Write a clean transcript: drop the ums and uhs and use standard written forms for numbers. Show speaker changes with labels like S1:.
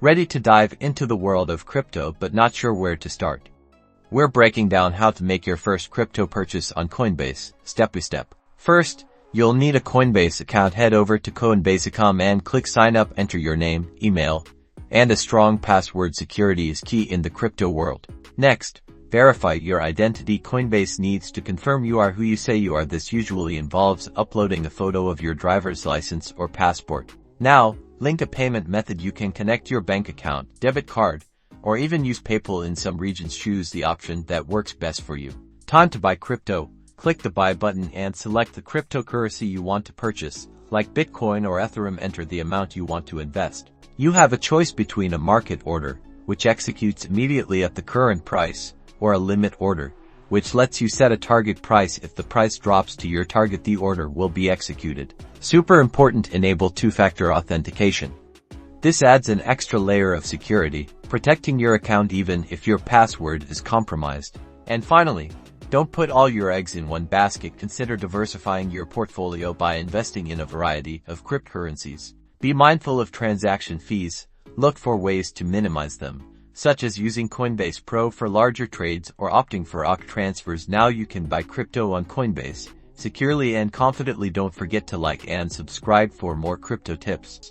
S1: Ready to dive into the world of crypto but not sure where to start? We're breaking down how to make your first crypto purchase on Coinbase, step by step. First, you'll need a Coinbase account. Head over to Coinbase.com and click sign up. Enter your name, email, and a strong password. Security is key in the crypto world. Next, verify your identity. Coinbase needs to confirm you are who you say you are. This usually involves uploading a photo of your driver's license or passport. Now, link a payment method. You can connect your bank account, debit card, or even use PayPal. In some regions, choose the option that works best for you. Time to buy crypto. Click the buy button and select the cryptocurrency you want to purchase, like Bitcoin or Ethereum. Enter the amount you want to invest. You have a choice between a market order, which executes immediately at the current price, or a limit order, which lets you set a target price. If the price drops to your target, the order will be executed. Super important, enable two-factor authentication. This adds an extra layer of security, protecting your account even if your password is compromised. And finally, don't put all your eggs in one basket. Consider diversifying your portfolio by investing in a variety of cryptocurrencies. Be mindful of transaction fees. Look for ways to minimize them, such as using Coinbase Pro for larger trades or opting for auct transfers. Now you can buy crypto on Coinbase securely and confidently. Don't forget to like and subscribe for more crypto tips.